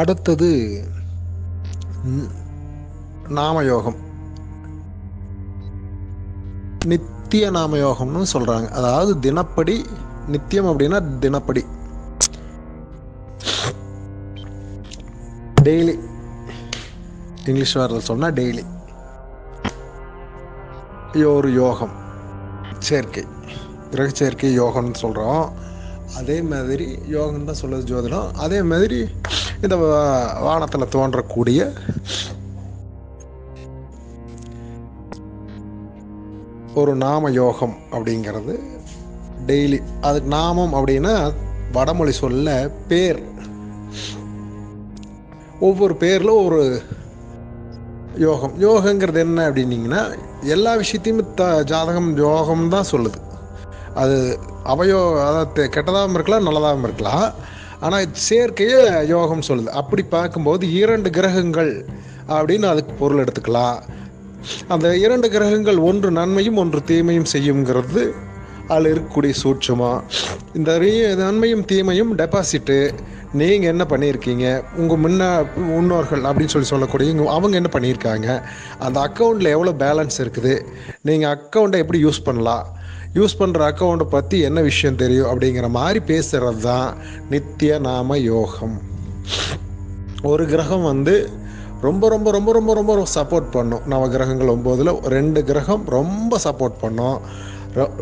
அடுத்தது நாமயோகம். நித்திய நாமயோகம்னு சொல்றாங்க. அதாவது தினப்படி, நித்தியம் அப்படின்னா தினப்படி, டெய்லி. இங்கிலீஷ் வார்த்தை சொன்னா டெய்லி ஒரு யோகம், சேர்க்கை, கிரக சேர்க்கை யோகம்னு சொல்றோம். அதே மாதிரி யோகம் தான் சொல்லுது ஜோதிடம். அதே மாதிரி இந்த வானத்தில் தோன்றக்கூடிய ஒரு நாம யோகம் அப்படிங்கிறது டெய்லி. அது நாமம் அப்படின்னா வடமொழி சொல்ல பேர். ஒவ்வொரு பேர்ல ஒரு யோகம். யோகங்கிறது என்ன அப்படின்னீங்கன்னா, எல்லா விஷயத்தையுமே ஜாதகம் யோகம் தான் சொல்லுது. அது அதாவது கெட்டதாகவும் இருக்கலாம், நல்லதாகவும் இருக்கலாம். ஆனால் சேர்க்கையே யோகம் சொல்லுது. அப்படி பார்க்கும்போது 2 கிரகங்கள் அப்படின்னு அதுக்கு பொருள் எடுத்துக்கலாம். அந்த 2 கிரகங்கள் ஒன்று நன்மையும் ஒன்று தீமையும் செய்யுங்கிறது அதில் இருக்கக்கூடிய சூட்சமாக. இந்த நன்மையும் தீமையும் டெபாசிட்டு நீங்கள் என்ன பண்ணியிருக்கீங்க, உங்கள் முன்னோர்கள் அப்படின்னு சொல்லக்கூடிய அவங்க என்ன பண்ணியிருக்காங்க, அந்த அக்கௌண்ட்டில் எவ்வளோ பேலன்ஸ் இருக்குது, நீங்கள் அக்கௌண்ட்டை எப்படி யூஸ் பண்ணலாம், யூஸ் பண்ணுற அக்கௌண்ட்டை பற்றி என்ன விஷயம் தெரியும் அப்படிங்கிற மாதிரி பேசுகிறது தான் நித்திய நாம யோகம். ஒரு கிரகம் ரொம்ப ரொம்ப ரொம்ப ரொம்ப ரொம்ப சப்போர்ட் பண்ணும். நவகிரகங்கள் 9ல் 2 கிரகம் ரொம்ப சப்போர்ட் பண்ணும்.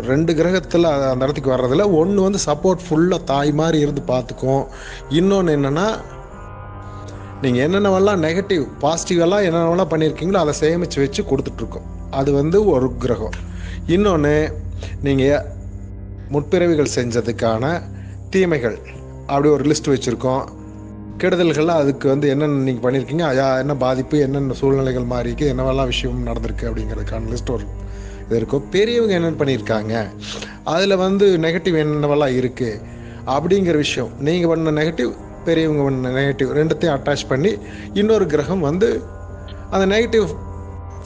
2 கிரகத்தில் அந்த இடத்துக்கு வர்றதில் ஒன்று சப்போர்ட் ஃபுல்லாக தாய் மாதிரி இருந்து பார்த்துக்கும். இன்னொன்று என்னென்னா, நீங்கள் என்னென்னவெல்லாம் நெகட்டிவ் பாசிட்டிவெல்லாம் என்னென்னவெல்லாம் பண்ணியிருக்கீங்களோ அதை சேமித்து வச்சு கொடுத்துட்ருக்கோம். அது ஒரு கிரகம். இன்னொன்று, நீங்கள் முற்பிறவிகள் செஞ்சதுக்கான தீமைகள் அப்படி ஒரு லிஸ்ட் வச்சுருக்கோம். கெடுதல்கள் அதுக்கு என்னென்ன நீங்கள் பண்ணியிருக்கீங்க, என்ன பாதிப்பு, என்னென்ன சூழ்நிலைகள் மாறி இருக்குது, என்னவெல்லாம் விஷயம் நடந்திருக்கு அப்படிங்கிறதுக்கான லிஸ்ட் ஒரு இது இருக்கும். பெரியவங்க என்னென்ன பண்ணியிருக்காங்க, அதில் நெகட்டிவ் என்னவெல்லாம் இருக்குது அப்படிங்கிற விஷயம், நீங்கள் பண்ண நெகட்டிவ், பெரியவங்க பண்ண நெகட்டிவ் ரெண்டுத்தையும் அட்டாச் பண்ணி இன்னொரு கிரகம் அந்த நெகட்டிவ்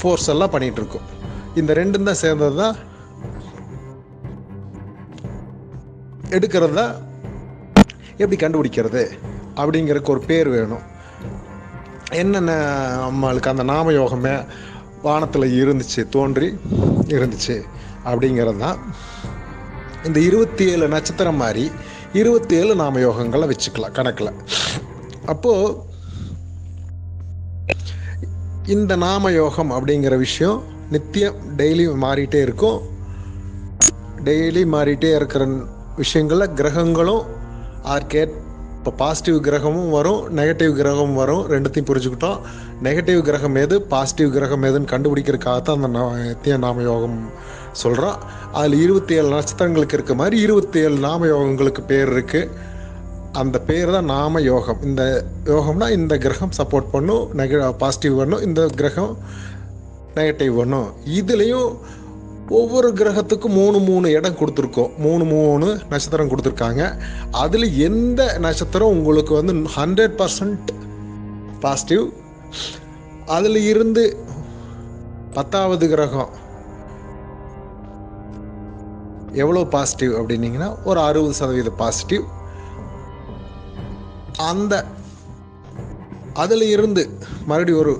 ஃபோர்ஸ் எல்லாம் பண்ணிகிட்ருக்கும். இந்த ரெண்டும் தான் சேர்ந்தது தான் எடுக்கிறது தான். எப்படி கண்டுபிடிக்கிறது அப்படிங்கிறதுக்கு ஒரு பேர் வேணும். என்னென்ன நம்மளுக்கு அந்த நாம யோகமே வானத்தில் தோன்றி இருந்துச்சு அப்படிங்கிறது தான். இந்த 27 நட்சத்திரம் மாதிரி 27 நாம யோகங்களை வச்சுக்கலாம் கணக்கில். அப்போது இந்த நாம யோகம் அப்படிங்கிற விஷயம் நித்தியம் டெய்லி மாறிட்டே இருக்கும். டெய்லி மாறிட்டே இருக்கிற விஷயங்களில் கிரகங்களும் இப்போ பாசிட்டிவ் கிரகமும் வரும், நெகட்டிவ் கிரகமும் வரும். ரெண்டுத்தையும் புரிஞ்சுக்கிட்டோம். நெகட்டிவ் கிரகம் எது, பாசிட்டிவ் கிரகம் எதுன்னு கண்டுபிடிக்கிறதுக்காகத்தான் அந்த நித்திய நாம யோகம் சொல்கிறோம். அதில் 27 நட்சத்திரங்களுக்கு இருக்க மாதிரி 27 நாம யோகங்களுக்கு பேர் இருக்குது. அந்த பேர் தான் நாம யோகம். இந்த யோகம்னா இந்த கிரகம் சப்போர்ட் பண்ணும், பாசிட்டிவ் பண்ணும், இந்த கிரகம் நெகட்டிவ் பண்ணும். இதுலேயும் ஒவ்வொரு கிரகத்துக்கும் 3 இடம் கொடுத்துருக்கோம். 3 நட்சத்திரம் கொடுத்துருக்காங்க. அதில் எந்த நட்சத்திரம் உங்களுக்கு 100% பாசிட்டிவ், அதில் இருந்து 10வது கிரகம் எவ்வளோ பாசிட்டிவ் அப்படின்னீங்கன்னா ஒரு 60% பாசிட்டிவ். அதில் இருந்து மறுபடியும் ஒரு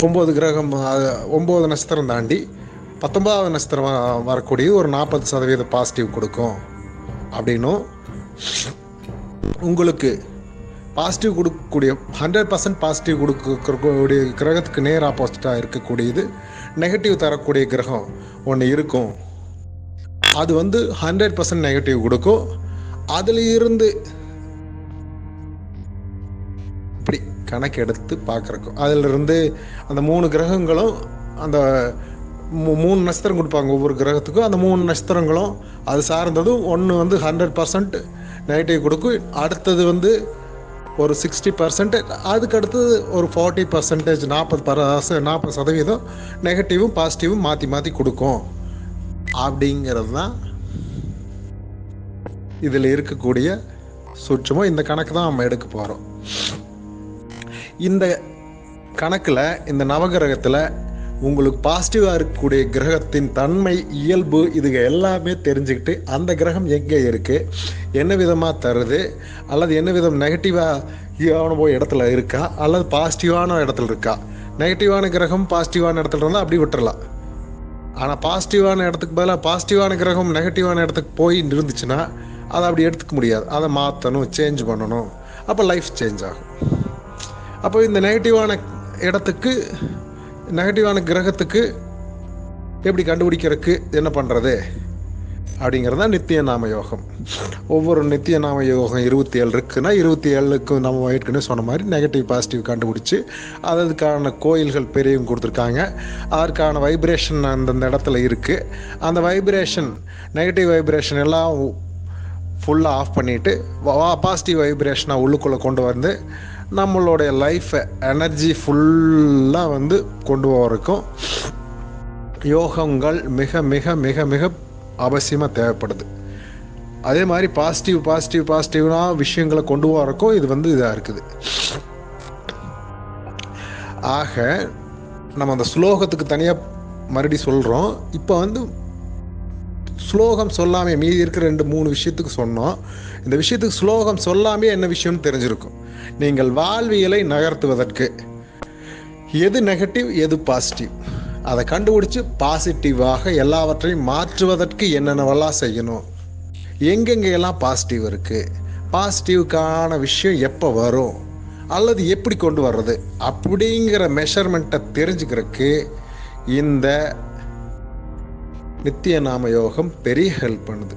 9 கிரகம், 9 நட்சத்திரம் தாண்டி 19வது நட்சத்திரம் வரக்கூடிய ஒரு 40% பாசிட்டிவ் கொடுக்கும். அப்படின்னும் உங்களுக்கு பாசிட்டிவ் கொடுக்கக்கூடிய 100% பாசிட்டிவ் கொடுக்கக்கூடிய கிரகத்துக்கு நேர் ஆப்போசிட்டாக இருக்கக்கூடியது நெகட்டிவ் தரக்கூடிய கிரகம் ஒன்று இருக்கும். அது 100% நெகட்டிவ் கொடுக்கும். அதில் இருந்து இப்படி கணக்கு எடுத்து பார்க்குறக்கும் அதிலிருந்து அந்த 3 கிரகங்களும் அந்த 3 நட்சத்திரம் கொடுப்பாங்க ஒவ்வொரு கிரகத்துக்கும். அந்த 3 நட்சத்திரங்களும் அது சார்ந்ததும் ஒன்று 100% நெகட்டிவ் கொடுக்கும். அடுத்தது ஒரு 60%, அதுக்கு அடுத்தது ஒரு 40%, 40% நெகட்டிவும் பாசிட்டிவும் மாற்றி கொடுக்கும். அப்படிங்கிறது தான் இதில் இருக்கக்கூடிய சூட்சமம். இந்த கணக்கு தான் நம்ம எடுக்க போகிறோம். இந்த கணக்கில் இந்த நவகிரகத்தில் உங்களுக்கு பாசிட்டிவாக இருக்கக்கூடிய கிரகத்தின் தன்மை, இயல்பு, இது எல்லாமே தெரிஞ்சுக்கிட்டு அந்த கிரகம் எங்கே இருக்குது, என்ன விதமாக தருது, அல்லது என்ன விதம் நெகட்டிவான போய் இடத்துல இருக்கா, அல்லது பாசிட்டிவான இடத்துல இருக்கா. நெகட்டிவான கிரகம் பாசிட்டிவான இடத்துல இருந்தால் அப்படி விட்டுறலாம். ஆனால் பாசிட்டிவான இடத்துக்கு பதிலாக பாசிட்டிவான கிரகம் நெகட்டிவான இடத்துக்கு போய் இருந்துச்சுன்னா அதை அப்படி எடுத்துக்க முடியாது. அதை மாற்றணும், சேஞ்ச் பண்ணணும். அப்போ லைஃப் சேஞ்ச் ஆகும். அப்போ இந்த நெகட்டிவான இடத்துக்கு, நெகட்டிவான கிரகத்துக்கு எப்படி கண்டுபிடிக்கிறதுக்கு என்ன பண்ணுறது அப்படிங்கிறது தான் நித்திய நாம யோகம். ஒவ்வொரு நித்திய நாம யோகம் 27 இருக்குன்னா 27க்கு நம்ம ஏற்கனவே சொன்ன மாதிரி நெகட்டிவ் பாசிட்டிவ் கண்டுபிடிச்சி அதுக்கான கோயில்கள் பெரியவங்க கொடுத்துருக்காங்க. அதற்கான வைப்ரேஷன் அந்தந்த இடத்துல இருக்குது. அந்த வைப்ரேஷன், நெகட்டிவ் வைப்ரேஷன் எல்லாம் ஃபுல்லாக ஆஃப் பண்ணிவிட்டு பாசிட்டிவ் வைப்ரேஷனாக உள்ளுக்குள்ளே கொண்டு வந்து நம்மளுடைய லைஃப்பை எனர்ஜி ஃபுல்லாக வந்து கொண்டு போகிறதுக்கும் யோகங்கள் மிக மிக மிக மிக அவசியமாக தேவைப்படுது. அதே மாதிரி பாசிட்டிவ்னா விஷயங்களை கொண்டு வரக்கும் இது வந்து இதாக இருக்குது. ஆக நம்ம அந்த ஸ்லோகத்துக்கு தனியாக மறுபடியும் சொல்கிறோம். இப்போ வந்து ஸ்லோகம் சொல்லாமல் மீதி இருக்கிற 2-3 விஷயத்துக்கு சொன்னோம். இந்த விஷயத்துக்கு ஸ்லோகம் சொல்லாமே என்ன விஷயம்னு தெரிஞ்சிருக்கும். நீங்கள் வாழ்வியலை நகர்த்துவதற்கு எது நெகட்டிவ் எது பாசிட்டிவ் அதை கண்டுபிடிச்சி பாசிட்டிவாக எல்லாவற்றையும் மாற்றுவதற்கு என்னென்னவெல்லாம் செய்யணும், எங்கெங்கெல்லாம் பாசிட்டிவ் இருக்குது, பாசிட்டிவ்க்கான விஷயம் எப்போ வரும் அல்லது எப்படி கொண்டு வர்றது அப்படிங்கிற மெஷர்மெண்ட்டை தெரிஞ்சுக்கிறதுக்கு இந்த நித்திய நாம யோகம் பெரிய ஹெல்ப் பண்ணுது.